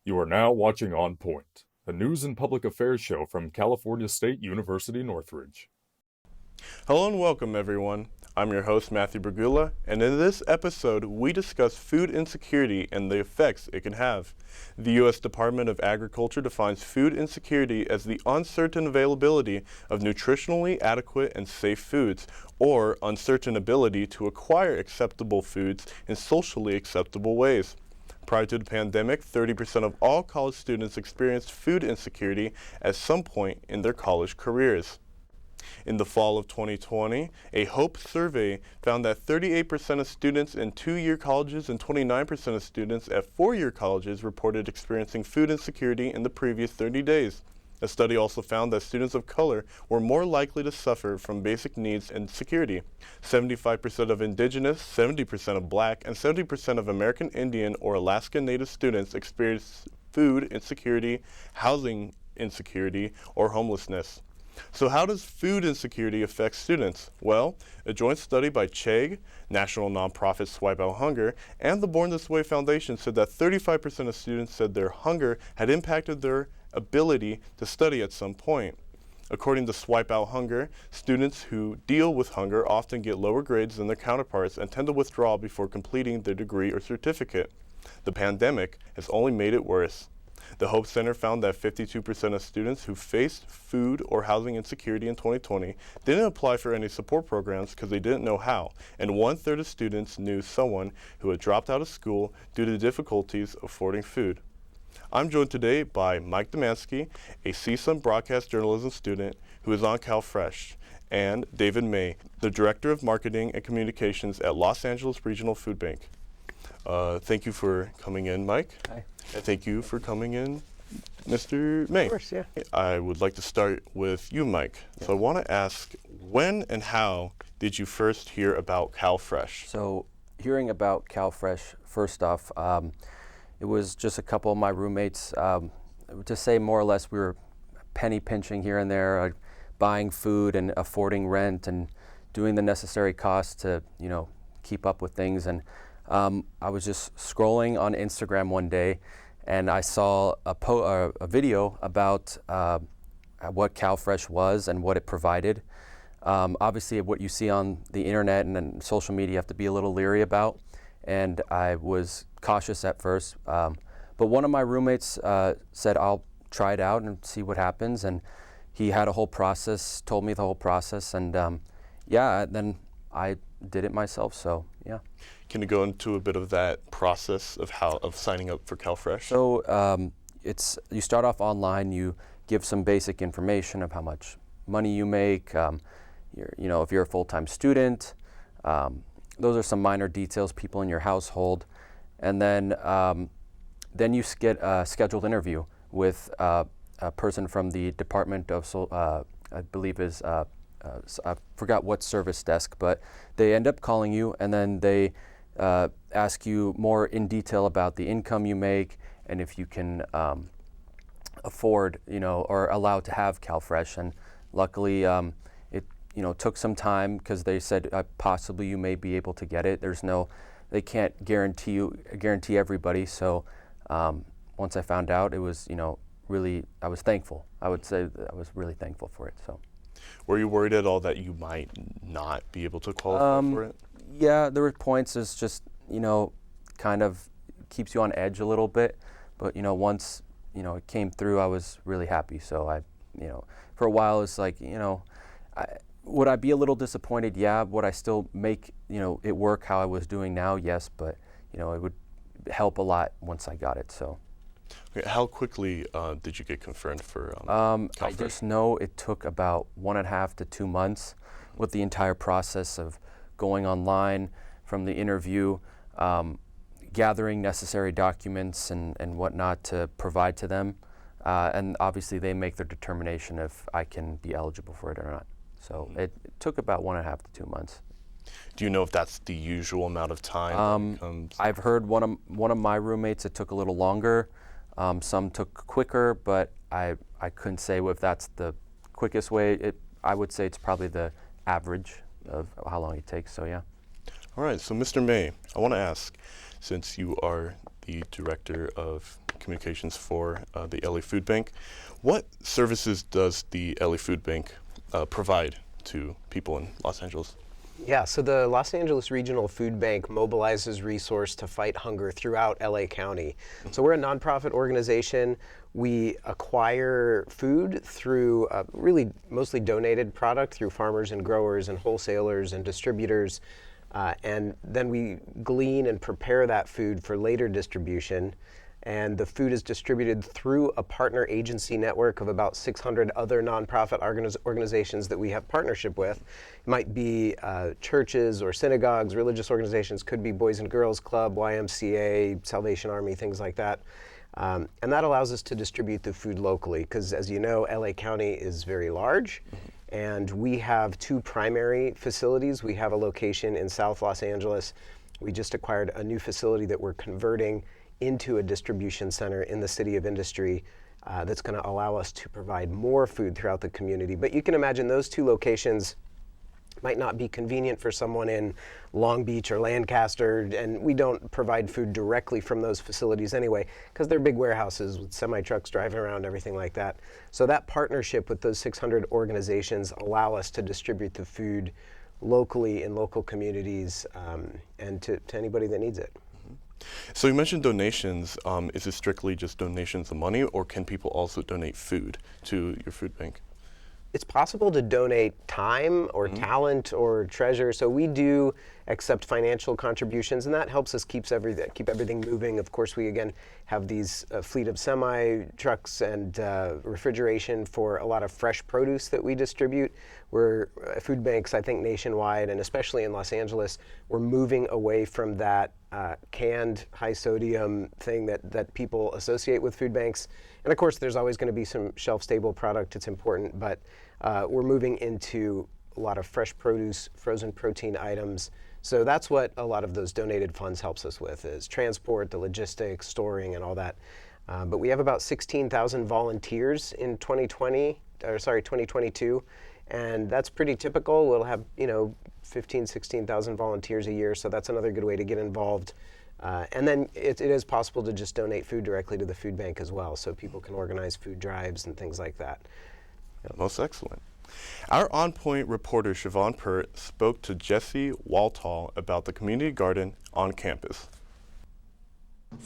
You are now watching On Point, a news and public affairs show from California State University, Northridge. Hello and welcome, everyone. I'm your host, Matthew Bragulla, and in this episode, we discuss food insecurity and the effects it can have. The U.S. Department of Agriculture defines food insecurity as the uncertain availability of nutritionally adequate and safe foods, or uncertain ability to acquire acceptable foods in socially acceptable ways. Prior to the pandemic, 30% of all college students experienced food insecurity at some point in their college careers. In the fall of 2020, a HOPE survey found that 38% of students in two-year colleges and 29% of students at four-year colleges reported experiencing food insecurity in the previous 30 days. A study also found that students of color were more likely to suffer from basic needs insecurity. 75% of Indigenous, 70% of Black, and 70% of American Indian or Alaska Native students experienced food insecurity, housing insecurity, or homelessness. So how does food insecurity affect students? Well, a joint study by CHEG, national nonprofit Swipe Out Hunger, and the Born This Way Foundation said that 35% of students said their hunger had impacted their ability to study at some point. According to Swipe Out Hunger, students who deal with hunger often get lower grades than their counterparts and tend to withdraw before completing their degree or certificate. The pandemic has only made it worse. The Hope Center found that 52% of students who faced food or housing insecurity in 2020 didn't apply for any support programs because they didn't know how, and 1/3 of students knew someone who had dropped out of school due to difficulties affording food. I'm joined today by Mike Dumansky, a CSUN broadcast journalism student who is on CalFresh, and David May, the Director of Marketing and Communications at Los Angeles Regional Food Bank. Thank you for coming in, Mike. Hi. And thank you for coming in, Mr. May. Of course, yeah. I would like to start with you, Mike. Yeah. So I want to ask, when and how did you first hear about CalFresh? So hearing about CalFresh, first off, it was just a couple of my roommates. To say more or less, we were penny pinching here and there, buying food and affording rent and doing the necessary costs to, keep up with things. And I was just scrolling on Instagram one day, and I saw a video about what CalFresh was and what it provided. Obviously, what you see on the internet and social media, you have to be a little leery about, and I was cautious at first. But one of my roommates said, I'll try it out and see what happens, and he had a whole process, told me the whole process, and then I did it myself, so yeah. Can you go into a bit of that process of signing up for CalFresh? So you start off online, you give some basic information of how much money you make, if you're a full-time student, those are some minor details, people in your household, and then you get a scheduled interview with a person from the Department of, I believe is, I forgot what service desk, but they end up calling you, and then they ask you more in detail about the income you make and if you can afford, or allowed to have CalFresh. And luckily, it took some time because they said possibly you may be able to get it. They can't guarantee everybody. So once I found out, it was really, I was thankful. I would say that I was really thankful for it. So. Were you worried at all that you might not be able to qualify for it? Yeah, there were points. It's just, kind of keeps you on edge a little bit. But, once, it came through, I was really happy. So for a while, it's like, would I be a little disappointed? Yeah. Would I still make, it work how I was doing now? Yes. But, it would help a lot once I got it. So. Okay, how quickly did you get confirmed for CalFresh? I just know it took about 1.5 to 2 months with the entire process of going online, from the interview, gathering necessary documents and whatnot to provide to them. And obviously they make their determination if I can be eligible for it or not. So it took about 1.5 to 2 months. Do you know if that's the usual amount of time? I've heard one of my roommates, it took a little longer. Some took quicker, but I couldn't say if that's the quickest way. I would say it's probably the average of how long it takes, so yeah. All right, so Mr. May, I want to ask, since you are the director of communications for the LA Food Bank. What services does the LA Food Bank provide to people in Los Angeles? Yeah, so the Los Angeles Regional Food Bank mobilizes resource to fight hunger throughout LA County. So we're a nonprofit organization. We acquire food through really mostly donated product through farmers and growers and wholesalers and distributors. And then we glean and prepare that food for later distribution. And the food is distributed through a partner agency network of about 600 other nonprofit organizations that we have partnership with. It might be churches or synagogues, religious organizations, could be Boys and Girls Club, YMCA, Salvation Army, things like that. And that allows us to distribute the food locally because, as you know, LA County is very large. And we have two primary facilities. We have a location in South Los Angeles. We just acquired a new facility that we're converting into a distribution center in the City of Industry that's going to allow us to provide more food throughout the community. But you can imagine those two locations might not be convenient for someone in Long Beach or Lancaster, and we don't provide food directly from those facilities anyway, because they're big warehouses with semi-trucks driving around, everything like that. So that partnership with those 600 organizations allow us to distribute the food locally in local communities and to anybody that needs it. So you mentioned donations. Is it strictly just donations of money, or can people also donate food to your food bank? It's possible to donate time or talent or treasure. So we do accept financial contributions, and that helps us keep everything moving. Of course, we again have these fleet of semi trucks and refrigeration for a lot of fresh produce that we distribute. We're food banks, I think, nationwide, and especially in Los Angeles, we're moving away from that canned high sodium thing that people associate with food banks. And of course, there's always going to be some shelf-stable product. It's important, but we're moving into a lot of fresh produce, frozen protein items. So that's what a lot of those donated funds helps us with, is transport, the logistics, storing, and all that. But we have about 16,000 volunteers in 2022, and that's pretty typical. We'll have 15, 16,000 volunteers a year, so that's another good way to get involved. And then it is possible to just donate food directly to the food bank as well, so people can organize food drives and things like that. Most excellent. Our On Point reporter, Siobhan Pert, spoke to Jesse Woltal about the community garden on campus.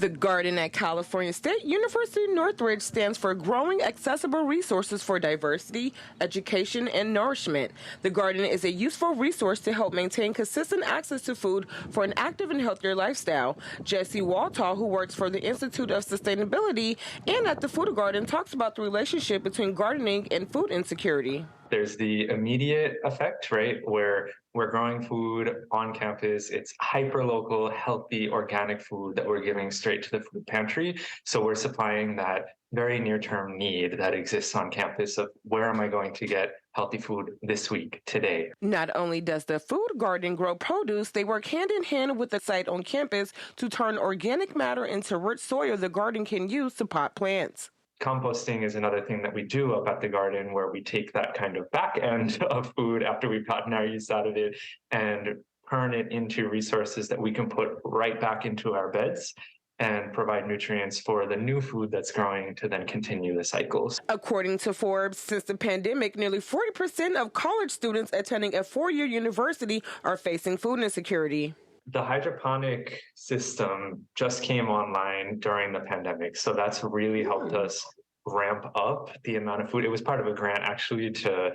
The garden at California State University Northridge stands for Growing Accessible Resources for Diversity, Education, and Nourishment. The garden is a useful resource to help maintain consistent access to food for an active and healthier lifestyle. Jesse Woltal, who works for the Institute of Sustainability and at the Food Garden, talks about the relationship between gardening and food insecurity. There's the immediate effect, right, where we're growing food on campus. It's hyper-local, healthy, organic food that we're giving straight to the food pantry. So we're supplying that very near-term need that exists on campus of where am I going to get healthy food this week, today. Not only does the food garden grow produce, they work hand in hand with the site on campus to turn organic matter into rich soil the garden can use to pot plants. Composting is another thing that we do up at the garden, where we take that kind of back end of food after we've gotten our use out of it and turn it into resources that we can put right back into our beds and provide nutrients for the new food that's growing to then continue the cycles. According to Forbes, since the pandemic, nearly 40% of college students attending a four-year university are facing food insecurity. The hydroponic system just came online during the pandemic, so that's really helped us ramp up the amount of food. It was part of a grant, actually, to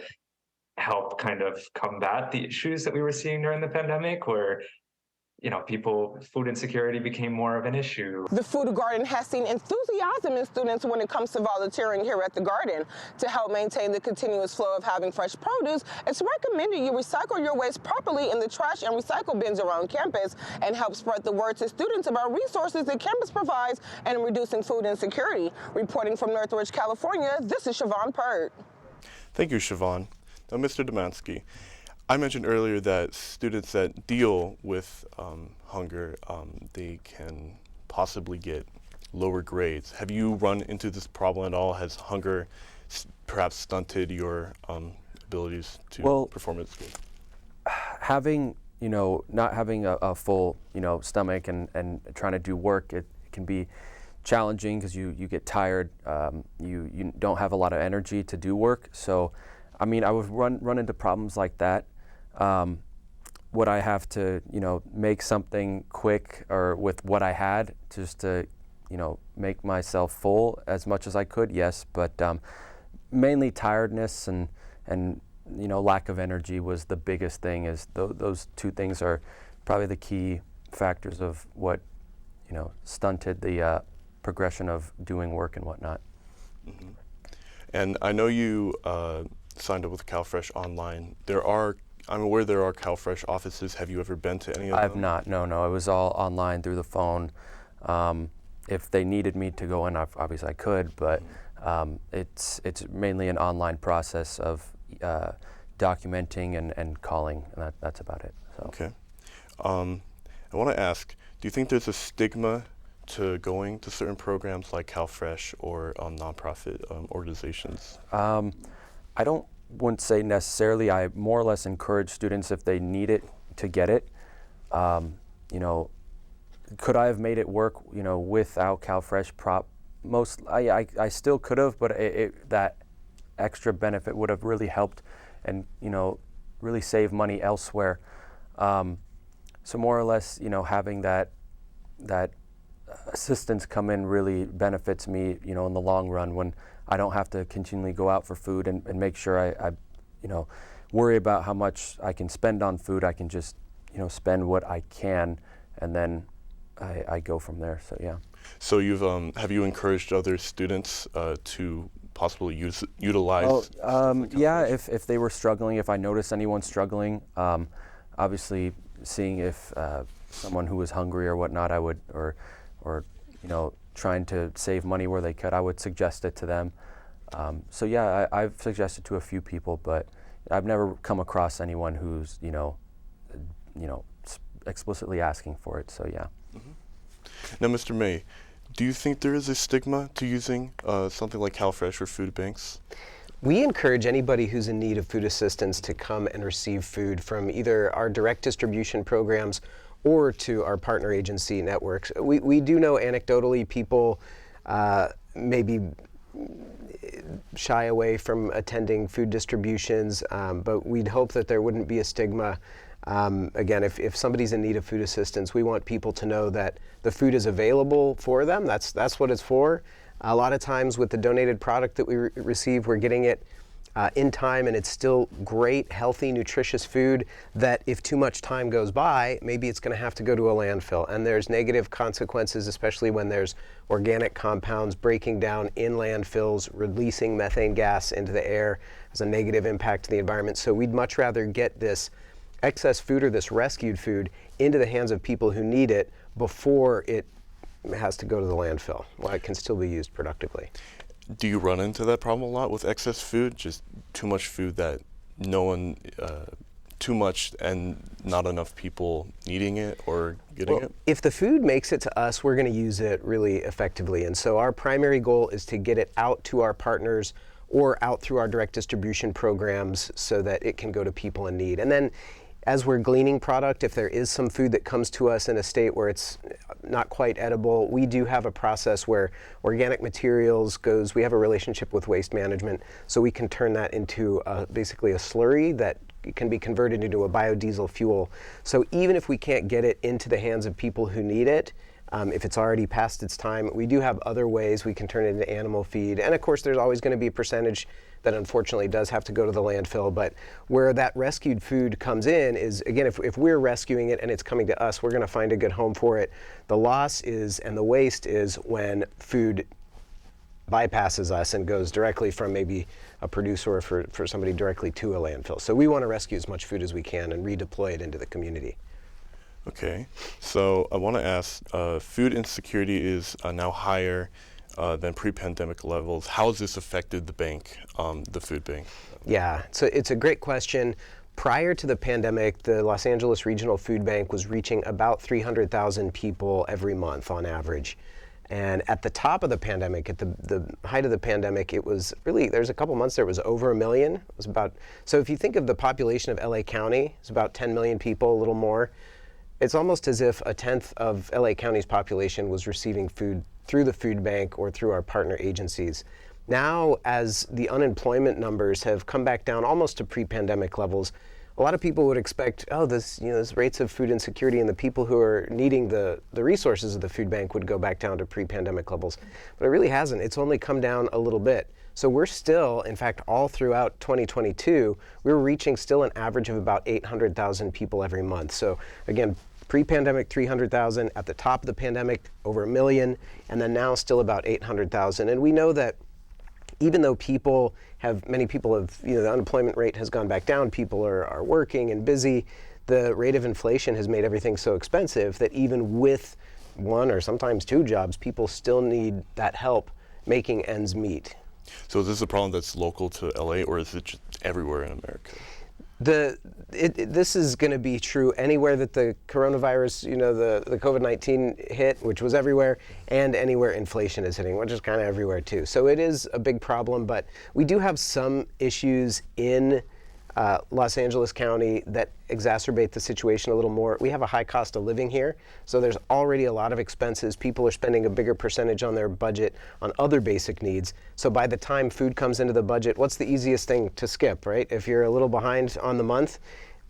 help kind of combat the issues that we were seeing during the pandemic, where food insecurity became more of an issue. The Food Garden has seen enthusiasm in students when it comes to volunteering here at the garden. To help maintain the continuous flow of having fresh produce, it's recommended you recycle your waste properly in the trash and recycle bins around campus and help spread the word to students about resources that campus provides and reducing food insecurity. Reporting from Northridge, California, this is Siobhan Pert. Thank you, Siobhan. Now, Mr. Dumansky, I mentioned earlier that students that deal with hunger, they can possibly get lower grades. Have you run into this problem at all? Has hunger perhaps stunted your abilities to perform at school? Having, not having a full, stomach and trying to do work, it can be challenging because you get tired. You don't have a lot of energy to do work. So, I mean, I would run into problems like that. Would I have to, make something quick or with what I had just to, make myself full as much as I could? Yes, but mainly tiredness and lack of energy was the biggest thing. Is those two things are probably the key factors of what, stunted the progression of doing work and whatnot. Mm-hmm. And I know you signed up with CalFresh Online. I'm aware there are CalFresh offices. Have you ever been to any of them? I have not. No. It was all online through the phone. If they needed me to go in, obviously I could, but it's mainly an online process of documenting and calling, and that's about it. So. Okay. I want to ask, do you think there's a stigma to going to certain programs like CalFresh or nonprofit organizations? I wouldn't say necessarily. I more or less encourage students, if they need it, to get it. Could I have made it work, without CalFresh? I still could have, but that extra benefit would have really helped, and really save money elsewhere. So more or less, having that assistance come in really benefits me, in the long run, when I don't have to continually go out for food and make sure I worry about how much I can spend on food. I can just, spend what I can, and then I go from there. So yeah. So have you encouraged other students to possibly utilize? Yeah, if they were struggling, if I noticed anyone struggling, obviously seeing if someone who was hungry or whatnot, I would, or trying to save money where they could, I would suggest it to them. So yeah, I've suggested to a few people, but I've never come across anyone who's explicitly asking for it. So yeah. Mm-hmm. Now, Mr. May, do you think there is a stigma to using something like CalFresh or food banks? We encourage anybody who's in need of food assistance to come and receive food from either our direct distribution programs or to our partner agency networks. We do know anecdotally people maybe shy away from attending food distributions, but we'd hope that there wouldn't be a stigma. Again, if somebody's in need of food assistance, we want people to know that the food is available for them. That's what it's for. A lot of times with the donated product that we receive, we're getting it in time, and it's still great, healthy, nutritious food that if too much time goes by, maybe it's going to have to go to a landfill. And there's negative consequences, especially when there's organic compounds breaking down in landfills, releasing methane gas into the air, has a negative impact to the environment. So we'd much rather get this excess food or this rescued food into the hands of people who need it before it has to go to the landfill, while it can still be used productively. Do you run into that problem a lot with excess food? Just too much food that too much and not enough people needing it or getting it? If the food makes it to us, we're going to use it really effectively. And so our primary goal is to get it out to our partners or out through our direct distribution programs so that it can go to people in need. And then as we're gleaning product, if there is some food that comes to us in a state where it's not quite edible, we do have a process where organic materials goes, we have a relationship with waste management, so we can turn that into basically a slurry that can be converted into a biodiesel fuel. So even if we can't get it into the hands of people who need it, if it's already past its time, we do have other ways we can turn it into animal feed. And of course, there's always going to be a percentage that unfortunately does have to go to the landfill. But where that rescued food comes in is, again, if we're rescuing it and it's coming to us, we're going to find a good home for it. The loss is, and the waste is, when food bypasses us and goes directly from maybe a producer or for somebody directly to a landfill. So we want to rescue as much food as we can and redeploy it into the community. Okay, so I want to ask, food insecurity is now higher than pre-pandemic levels. How has this affected the bank, the food bank? Yeah, so it's a great question. Prior to the pandemic, the Los Angeles Regional Food Bank was reaching about 300,000 people every month on average. And at the top of the pandemic, at the height of the pandemic, it was really, there's a couple months there was over 1 million. It was about, so if you think of the population of LA County, it's about 10 million people, a little more. It's almost as if a tenth of LA County's population was receiving food through the food bank or through our partner agencies. Now, as the unemployment numbers have come back down almost to pre-pandemic levels, a lot of people would expect, oh, this rates of food insecurity and the people who are needing the resources of the food bank would go back down to pre-pandemic levels. But it really hasn't. It's only come down a little bit. So we're still, in fact, all throughout 2022, we were reaching still an average of about 800,000 people every month. So again, pre-pandemic 300,000, at the top of the pandemic over 1 million, and then now still about 800,000. And we know that even though many people have, the unemployment rate has gone back down, people are working and busy, the rate of inflation has made everything so expensive that even with one or sometimes two jobs, people still need that help making ends meet. So is this a problem that's local to LA, or is it just everywhere in America? This is going to be true anywhere that the coronavirus, the COVID-19 hit, which was everywhere, and anywhere inflation is hitting, which is kind of everywhere too. So it is a big problem, but we do have some issues in Los Angeles County that exacerbate the situation a little more. We have a high cost of living here, so there's already a lot of expenses. People are spending a bigger percentage on their budget on other basic needs. So by the time food comes into the budget, what's the easiest thing to skip, right? If you're a little behind on the month,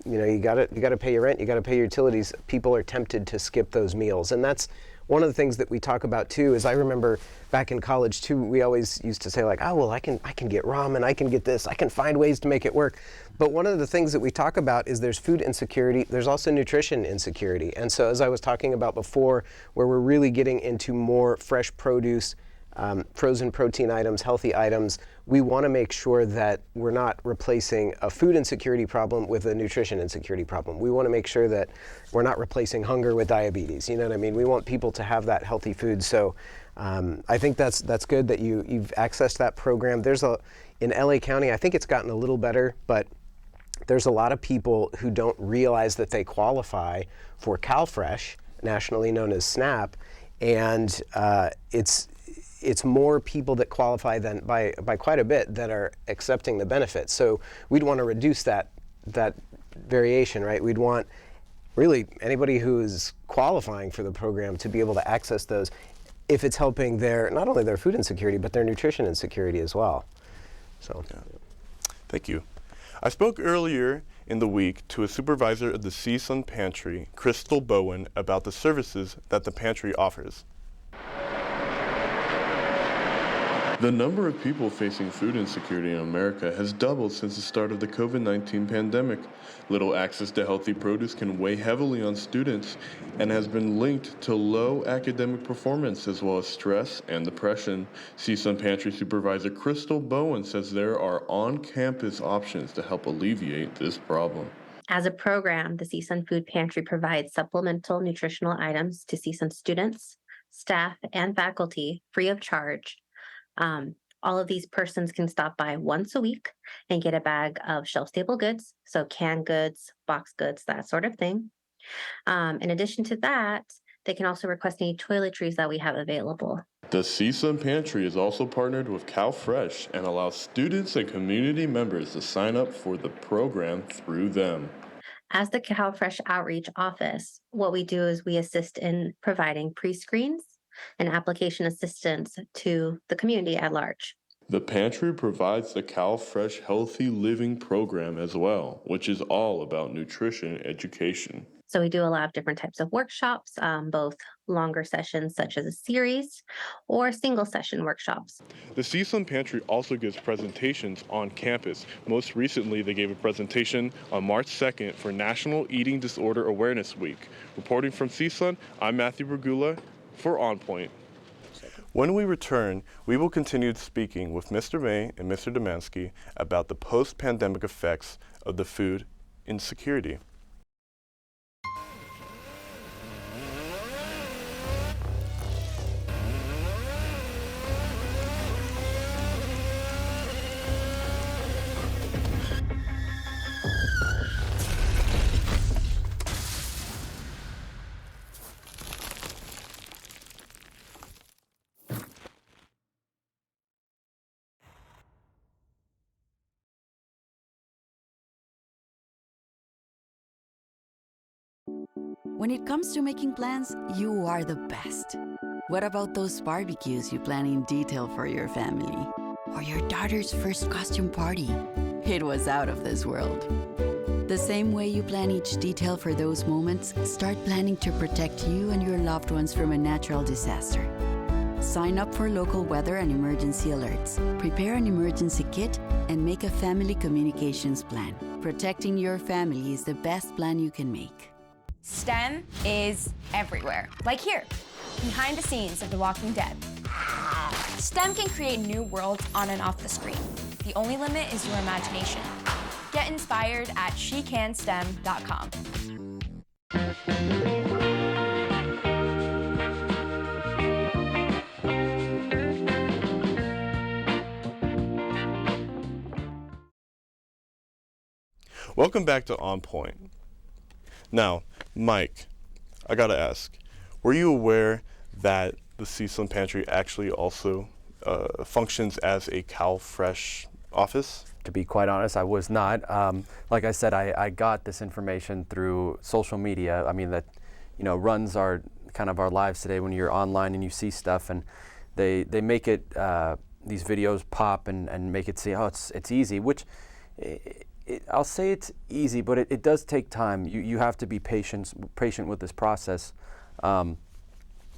you got to pay your rent, you got to pay your utilities. People are tempted to skip those meals, and that's one of the things that we talk about too. Is I remember back in college too, we always used to say like, oh well, I can get ramen, I can get this, I can find ways to make it work. But one of the things that we talk about is there's food insecurity, there's also nutrition insecurity. And so as I was talking about before, where we're really getting into more fresh produce, frozen protein items, healthy items, we want to make sure that we're not replacing a food insecurity problem with a nutrition insecurity problem. We want to make sure that we're not replacing hunger with diabetes. You know what I mean? We want people to have that healthy food. So I think that's good that you've accessed that program. In LA County, I think it's gotten a little better, but there's a lot of people who don't realize that they qualify for CalFresh, nationally known as SNAP, and it's more people that qualify than by quite a bit that are accepting the benefits. So we'd want to reduce that variation, right? We'd want really anybody who is qualifying for the program to be able to access those if it's helping not only their food insecurity, but their nutrition insecurity as well. So, yeah. Thank you. I spoke earlier in the week to a supervisor of the CSUN pantry, Christel Bowen, about the services that the pantry offers. The number of people facing food insecurity in America has doubled since the start of the COVID-19 pandemic. Little access to healthy produce can weigh heavily on students and has been linked to low academic performance as well as stress and depression. CSUN Pantry Supervisor Christel Bowen says there are on-campus options to help alleviate this problem. As a program, the CSUN Food Pantry provides supplemental nutritional items to CSUN students, staff, and faculty free of charge. All of these persons can stop by once a week and get a bag of shelf-stable goods, so canned goods, boxed goods, that sort of thing. In addition to that, they can also request any toiletries that we have available. The CSUN Pantry is also partnered with CalFresh and allows students and community members to sign up for the program through them. As the CalFresh Outreach Office, what we do is we assist in providing pre-screens and application assistance to the community at large. The pantry provides the CalFresh Healthy Living program as well, which is all about nutrition education. So we do a lot of different types of workshops, both longer sessions such as a series or single session workshops. The CSUN Pantry also gives presentations on campus. Most recently, they gave a presentation on March 2nd for National Eating Disorder Awareness Week. Reporting from CSUN, I'm Matthew Bragulla for On Point. When we return, we will continue speaking with Mr. May and Mr. Dumansky about the post-pandemic effects of the food insecurity. When it comes to making plans, you are the best. What about those barbecues you plan in detail for your family? Or your daughter's first costume party? It was out of this world. The same way you plan each detail for those moments, start planning to protect you and your loved ones from a natural disaster. Sign up for local weather and emergency alerts. Prepare an emergency kit and make a family communications plan. Protecting your family is the best plan you can make. STEM is everywhere, like here, behind the scenes of The Walking Dead. STEM can create new worlds on and off the screen. The only limit is your imagination. Get inspired at shecanstem.com. Welcome back to On Point. Now, Mike, I gotta ask, were you aware that the CSUN Pantry actually also functions as a CalFresh office? To be quite honest, I was not. Like I said, I got this information through social media. I mean, that, you know, runs our kind of our lives today when you're online and you see stuff, and they make it, these videos pop and make it say, oh, it's easy, which I'll say it's easy, but it does take time. You have to be patient with this process. And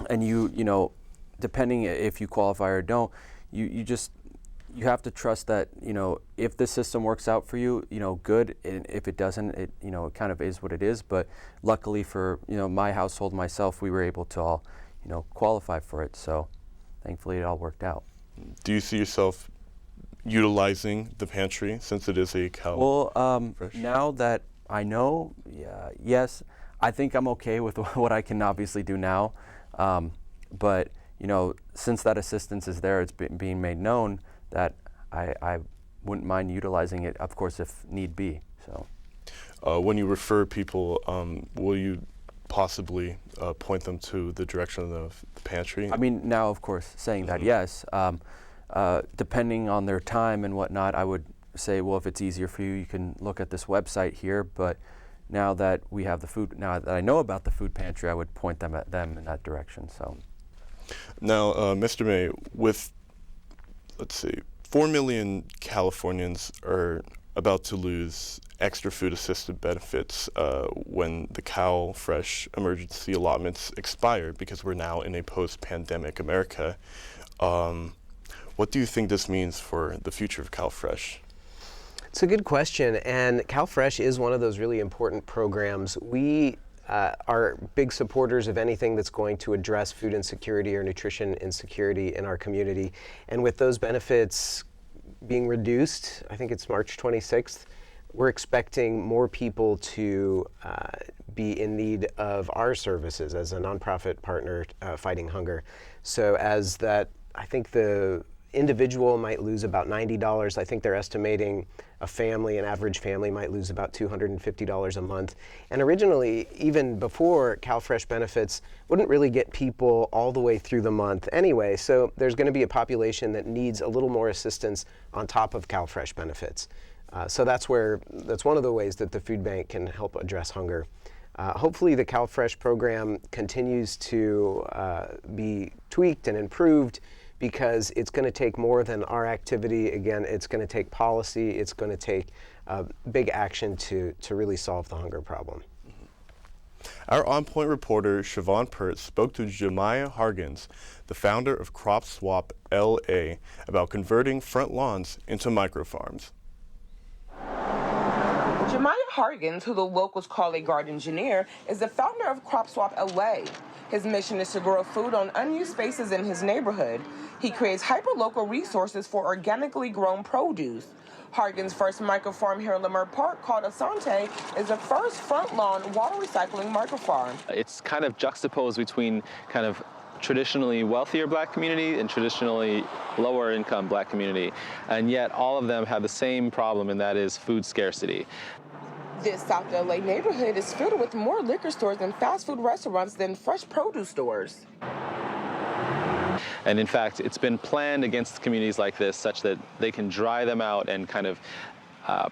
you know, depending if you qualify or don't, you have to trust that, you know, if the system works out for you, you know, good. And if it doesn't, it, you know, it kind of is what it is. But luckily for, you know, my household, myself, we were able to all, you know, qualify for it. So thankfully it all worked out. Do you see yourself utilizing the pantry since it is a CalFresh? Now that I know, yes, I think I'm okay with what I can obviously do now. But, you know, since that assistance is there, it's being made known that I wouldn't mind utilizing it, of course, if need be. So, when you refer people, will you possibly point them to the direction of the pantry? I mean, now, of course, saying that, yes. Depending on their time and whatnot, I would say, well, if it's easier for you, you can look at this website here. But now that we have the food, now that I know about the food pantry, I would point them in that direction. So, now, Mr. May, with, let's see, 4 million Californians are about to lose extra food assistance benefits when the CalFresh emergency allotments expire, because we're now in a post-pandemic America. What do you think this means for the future of CalFresh? It's a good question, and CalFresh is one of those really important programs. We are big supporters of anything that's going to address food insecurity or nutrition insecurity in our community. And with those benefits being reduced, I think it's March 26th, we're expecting more people to be in need of our services as a nonprofit partner fighting hunger. So as that, I think the individual might lose about $90. I think they're estimating an average family might lose about $250 a month. And originally, even before CalFresh benefits, wouldn't really get people all the way through the month anyway. So there's going to be a population that needs a little more assistance on top of CalFresh benefits. So that's one of the ways that the food bank can help address hunger. Hopefully the CalFresh program continues to be tweaked and improved, because it's going to take more than our activity. Again, it's going to take policy. It's going to take big action to really solve the hunger problem. Our On Point reporter, Siobhan Pert, spoke to Jamiah Hargins, the founder of Crop Swap LA, about converting front lawns into microfarms. Jamiah Hargins, who the locals call a garden engineer, is the founder of Crop Swap LA. His mission is to grow food on unused spaces in his neighborhood. He creates hyper-local resources for organically grown produce. Hargins' first microfarm here in Lamar Park, called Asante, is the first front lawn water recycling microfarm. It's kind of juxtaposed between kind of traditionally wealthier black community and traditionally lower income black community. And yet all of them have the same problem, and that is food scarcity. This South LA neighborhood is filled with more liquor stores and fast food restaurants than fresh produce stores. And in fact, it's been planned against communities like this such that they can dry them out and kind of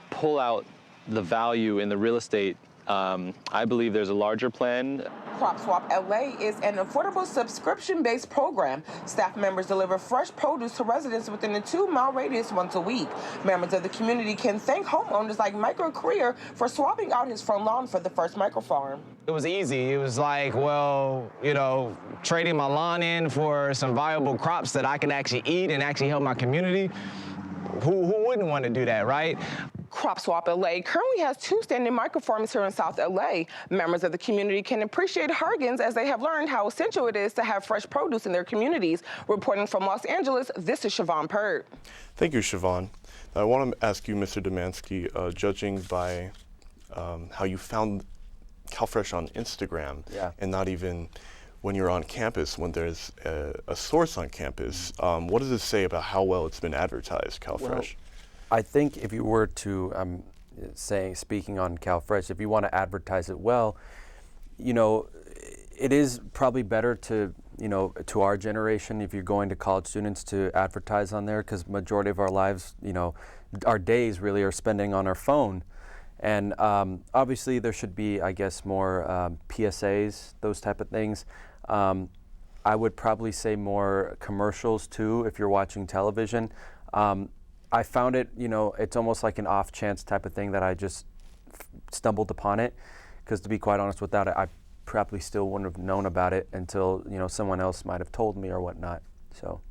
pull out the value in the real estate I believe there's a larger plan. Crop Swap LA is an affordable subscription-based program. Staff members deliver fresh produce to residents within a 2-mile radius once a week. Members of the community can thank homeowners like Creer for swapping out his front lawn for the first microfarm. It was easy. It was like, well, you know, trading my lawn in for some viable crops that I can actually eat and actually help my community. Who wouldn't want to do that, right? Crop Swap LA currently has 2 standing microfarms here in South LA. Members of the community can appreciate Hargins as they have learned how essential it is to have fresh produce in their communities. Reporting from Los Angeles, this is Siobhan Pert. Thank you, Siobhan. I want to ask you, Mr. Dumansky, judging by how you found CalFresh on Instagram, and not even when you're on campus, when there's a source on campus, what does it say about how well it's been advertised, CalFresh? Well, I think if you were to, speaking on CalFresh, if you want to advertise it well, you know, it is probably better to, you know, to our generation, if you're going to college students, to advertise on there, because majority of our lives, you know, our days really are spending on our phone. And obviously there should be, I guess, more PSAs, those type of things. I would probably say more commercials too, if you're watching television. I found it, you know, it's almost like an off chance type of thing that I just stumbled upon it. Because to be quite honest, without it, I probably still wouldn't have known about it until, you know, someone else might have told me or whatnot. So,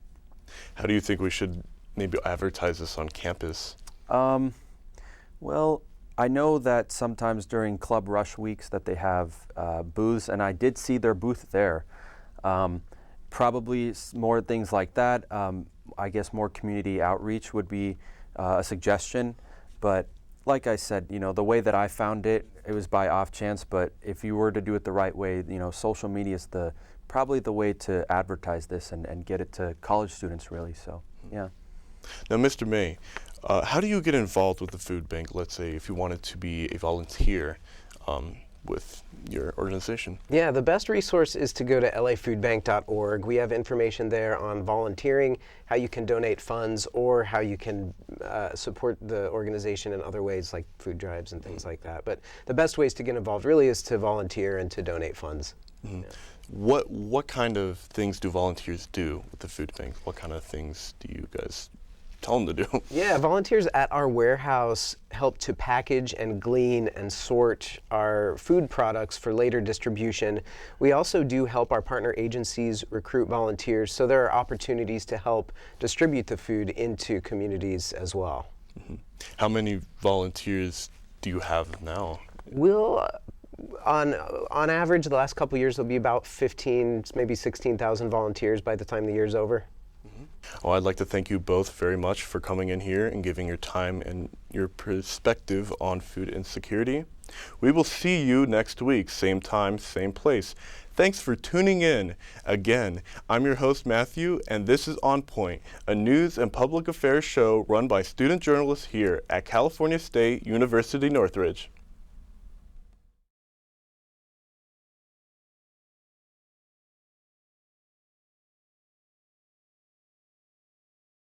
how do you think we should maybe advertise this on campus? Well, I know that sometimes during club rush weeks that they have booths, and I did see their booth there. Probably more things like that. I guess more community outreach would be a suggestion. But like I said, you know, the way that I found it, it was by off chance. But if you were to do it the right way, you know, social media is probably the way to advertise this and get it to college students, really. So, yeah. Now, Mr. May, how do you get involved with the food bank? Let's say if you wanted to be a volunteer with your organization. Yeah, the best resource is to go to lafoodbank.org. We have information there on volunteering, how you can donate funds, or how you can support the organization in other ways like food drives and things like that. But the best ways to get involved really is to volunteer and to donate funds. Mm-hmm. Yeah. What kind of things do volunteers do with the food bank? What kind of things do you guys tell them to do? Yeah, volunteers at our warehouse help to package and glean and sort our food products for later distribution. We also do help our partner agencies recruit volunteers, so there are opportunities to help distribute the food into communities as well. Mm-hmm. How many volunteers do you have now? We'll, on average, the last couple of years, there'll be about 15, maybe 16,000 volunteers by the time the year's over. Well, I'd like to thank you both very much for coming in here and giving your time and your perspective on food insecurity. We will see you next week, same time, same place. Thanks for tuning in. Again, I'm your host, Matthew, and this is On Point, a news and public affairs show run by student journalists here at California State University Northridge.